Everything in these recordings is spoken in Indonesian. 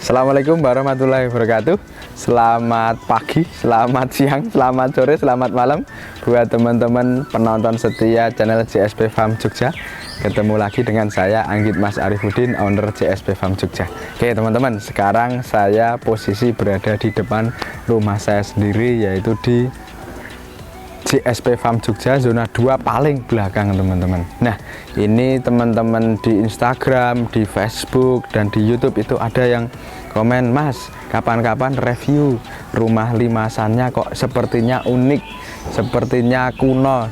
Assalamualaikum warahmatullahi wabarakatuh. Selamat pagi, selamat siang, selamat sore, selamat malam buat teman-teman penonton setia channel JSP Farm Jogja. Ketemu lagi dengan saya Anggit Mas Arifuddin, owner JSP Farm Jogja. Oke teman-teman, sekarang saya posisi berada di depan rumah saya sendiri, yaitu di JSP Farm Jogja zona 2 paling belakang teman-teman. Nah ini teman-teman di Instagram, di Facebook, dan di YouTube itu ada yang komen, Mas kapan-kapan review rumah limasannya kok sepertinya unik, sepertinya kuno,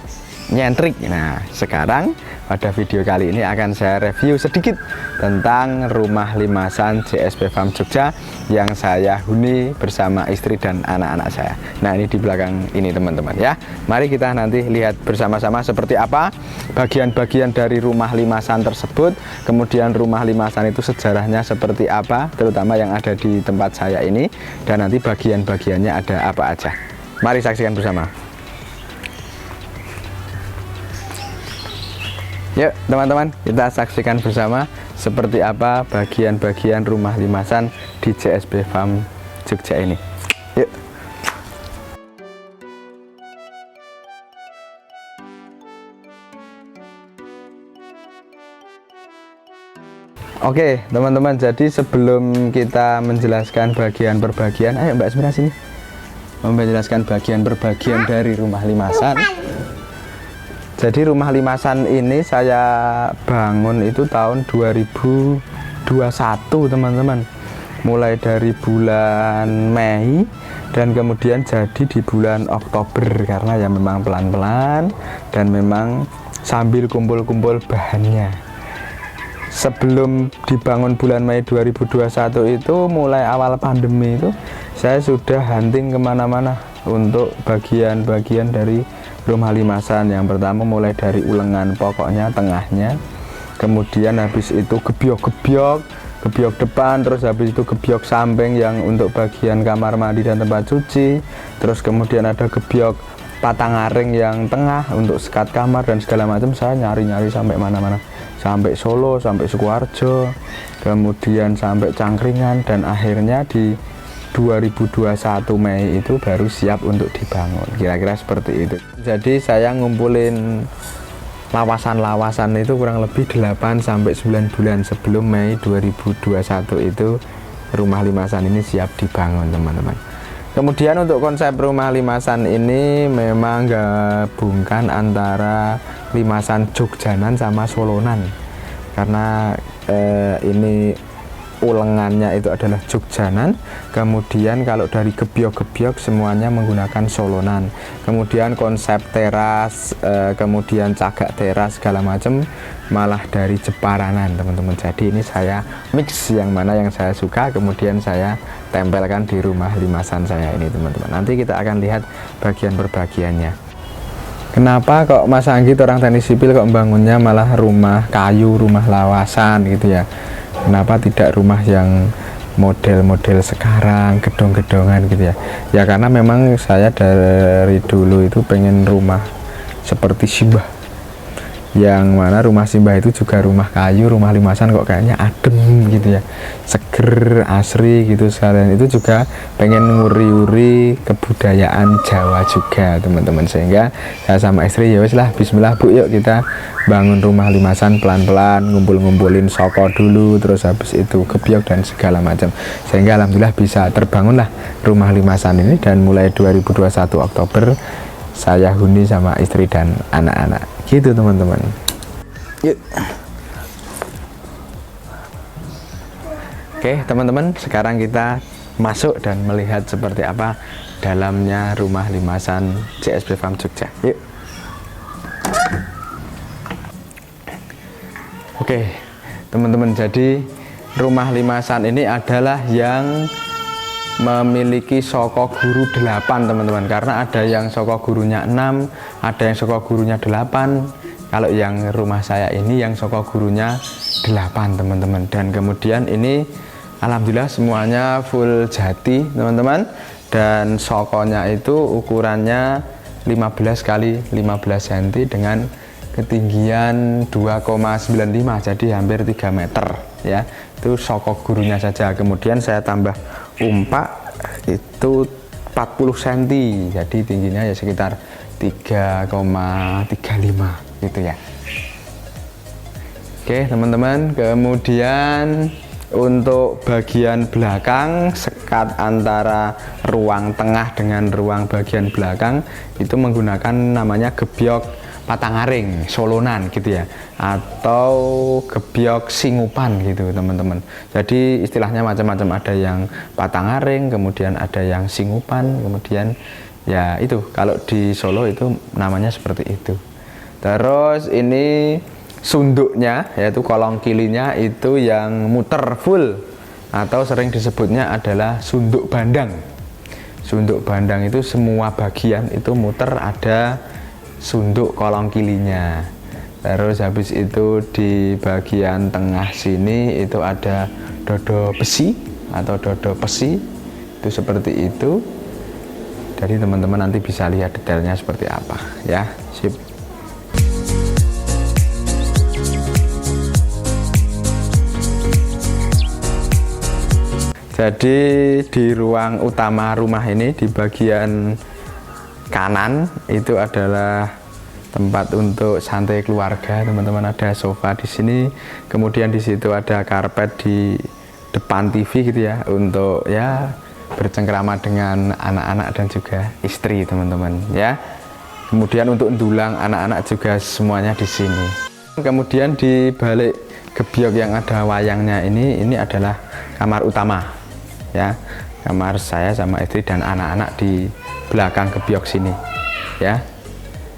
nyentrik. Nah sekarang pada video kali ini akan saya review sedikit tentang rumah limasan JSP Farm Jogja yang saya huni bersama istri dan anak-anak saya. Nah ini di belakang ini teman-teman ya. Mari kita nanti lihat bersama-sama seperti apa bagian-bagian dari rumah limasan tersebut. Kemudian rumah limasan itu sejarahnya seperti apa, terutama yang ada di tempat saya ini. Dan nanti bagian-bagiannya ada apa aja. Mari saksikan bersama. Yuk teman-teman, kita saksikan bersama seperti apa bagian-bagian rumah limasan di JSP Farm Jogja ini. Yuk. Oke teman-teman, jadi sebelum kita menjelaskan bagian per bagian, ayo Mbak Semira sini menjelaskan bagian per bagian dari rumah limasan. Jadi rumah limasan ini saya bangun itu tahun 2021 teman-teman. Mulai dari bulan Mei dan kemudian jadi di bulan Oktober, karena ya memang pelan-pelan dan memang sambil kumpul-kumpul bahannya. Sebelum dibangun bulan Mei 2021 itu, mulai awal pandemi itu saya sudah hunting kemana-mana untuk bagian-bagian dari rumah limasan. Yang pertama mulai dari ulengan pokoknya, tengahnya, kemudian habis itu gebyok depan, terus habis itu gebyok samping yang untuk bagian kamar mandi dan tempat cuci, terus kemudian ada gebyok patangaring yang tengah untuk sekat kamar dan segala macam. Saya nyari-nyari sampai mana-mana, sampai Solo, sampai Sukoharjo, kemudian sampai Cangkringan, dan akhirnya di 2021 Mei itu baru siap untuk dibangun, kira-kira seperti itu. Jadi saya ngumpulin lawasan-lawasan itu kurang lebih 8-9 bulan sebelum Mei 2021 itu rumah limasan ini siap dibangun teman-teman. Kemudian untuk konsep rumah limasan ini memang gabungkan antara limasan Jogjanan sama Solonan, karena ini ulengannya itu adalah Jogjanan, kemudian kalau dari gebyok-gebyok semuanya menggunakan Solonan. Kemudian konsep teras, kemudian cagak teras segala macam malah dari Jeparanan teman-teman. Jadi ini saya mix yang mana yang saya suka, kemudian saya tempelkan di rumah limasan saya ini teman-teman. Nanti kita akan lihat bagian per bagiannya. Kenapa kok Mas Anggit orang teknik sipil kok membangunnya malah rumah kayu, rumah lawasan gitu ya? Kenapa tidak rumah yang model-model sekarang, gedung-gedungan gitu ya? Ya karena memang saya dari dulu itu pengen rumah seperti Simbah, yang mana rumah Simbah itu juga rumah kayu, rumah limasan kok kayaknya adem gitu ya, seger, asri gitu. Sekalian itu juga pengen nguri-uri kebudayaan Jawa juga teman-teman, sehingga saya sama istri ya wes lah, bismillah Bu, yuk kita bangun rumah limasan pelan-pelan, ngumpul-ngumpulin soko dulu, terus habis itu gebyok dan segala macam, sehingga alhamdulillah bisa terbangunlah rumah limasan ini. Dan mulai 2021 Oktober saya huni sama istri dan anak-anak gitu teman-teman. Yuk. Oke teman-teman, sekarang kita masuk dan melihat seperti apa dalamnya rumah limasan JSP Farm Jogja. Yuk. Oke teman-teman, jadi rumah limasan ini adalah yang memiliki soko guru 8 teman-teman, karena ada yang soko gurunya 6, ada yang soko gurunya 8. Kalau yang rumah saya ini yang soko gurunya 8 teman-teman. Dan kemudian ini alhamdulillah semuanya full jati teman-teman, dan sokonya itu ukurannya 15 kali 15 cm dengan ketinggian 2,95, jadi hampir 3 meter ya, itu sokok gurunya saja. Kemudian saya tambah umpak itu 40 cm, jadi tingginya ya sekitar 3,35 gitu ya. Oke teman-teman, kemudian untuk bagian belakang, sekat antara ruang tengah dengan ruang bagian belakang itu menggunakan namanya gebyok patangaring solonan gitu ya, atau gebyok singupan gitu teman-teman. Jadi istilahnya macam-macam, ada yang patangaring, kemudian ada yang singupan, kemudian ya itu kalau di Solo itu namanya seperti itu. Terus ini sunduknya, yaitu kolong kilinya itu yang muter full, atau sering disebutnya adalah sunduk bandang. Sunduk bandang itu semua bagian itu muter, ada sunduk kolong kilinya. Terus habis itu di bagian tengah sini itu ada dodo besi atau dodo pesi, itu seperti itu. Jadi teman-teman nanti bisa lihat detailnya seperti apa ya. Sip. Jadi di ruang utama rumah ini di bagian kanan itu adalah tempat untuk santai keluarga, teman-teman. Ada sofa di sini, kemudian di situ ada karpet di depan TV gitu ya, untuk ya bercengkrama dengan anak-anak dan juga istri teman-teman ya. Kemudian untuk dulang anak-anak juga semuanya di sini. Kemudian di balik gebyok yang ada wayangnya ini adalah kamar utama ya, kamar saya sama istri dan anak-anak di belakang gebyok sini ya.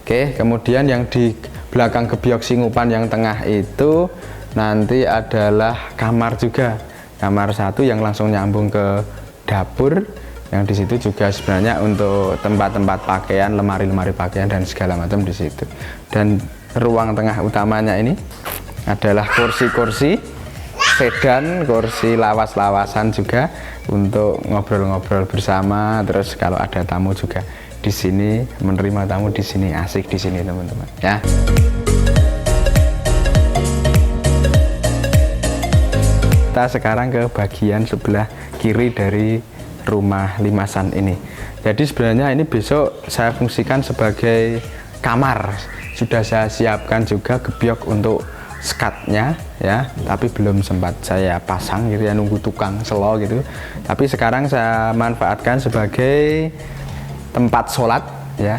Oke, kemudian yang di belakang gebyok singupan yang tengah itu nanti adalah kamar juga, kamar satu yang langsung nyambung ke dapur, yang di situ juga sebenarnya untuk tempat-tempat pakaian, lemari-lemari pakaian dan segala macam di situ. Dan ruang tengah utamanya ini adalah kursi-kursi sedan, kursi lawas-lawasan juga untuk ngobrol-ngobrol bersama. Terus kalau ada tamu juga di sini, menerima tamu di sini, asik di sini teman-teman ya. Kita sekarang ke bagian sebelah kiri dari rumah limasan ini. Jadi sebenarnya ini besok saya fungsikan sebagai kamar. Sudah saya siapkan juga gebyok untuk skatnya ya, tapi belum sempat saya pasang gitu ya, nunggu tukang selo gitu. Tapi sekarang saya manfaatkan sebagai tempat sholat ya,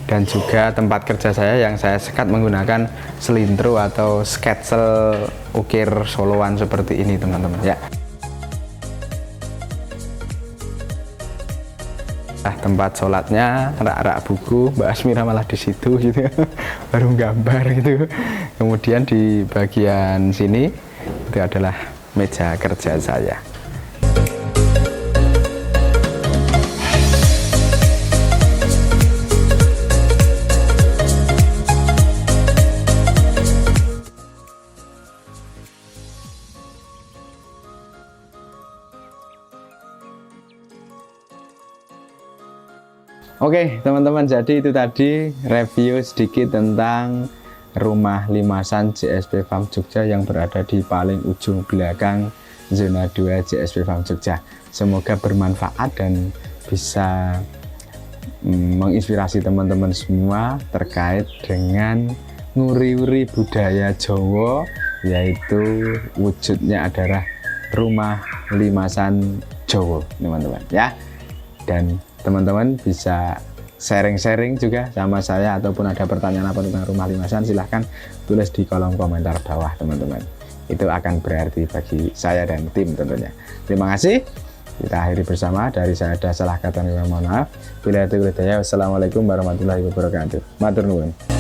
dan juga tempat kerja saya yang saya sekat menggunakan selintro atau sketsel ukir soloan seperti ini teman-teman ya. Nah, tempat sholatnya rak-rak buku, Mbak Asmira malah di situ gitu ya, baru gambar gitu. Kemudian di bagian sini itu adalah meja kerja saya. Oke teman-teman, jadi itu tadi review sedikit tentang rumah limasan JSP Farm Jogja yang berada di paling ujung belakang zona 2 JSP Farm Jogja. Semoga bermanfaat dan bisa menginspirasi teman-teman semua terkait dengan nguri-uri budaya Jawa, yaitu wujudnya adalah rumah limasan Jawa teman-teman ya. Dan teman-teman bisa sharing-sharing juga sama saya, ataupun ada pertanyaan apa tentang rumah limasan, silahkan tulis di kolom komentar bawah teman-teman. Itu akan berarti bagi saya dan tim tentunya. Terima kasih. Kita akhiri bersama. Dari saya ada salah kata, mohon maaf. Bila itu hidayah. Wassalamualaikum warahmatullahi wabarakatuh. Matur nuwun.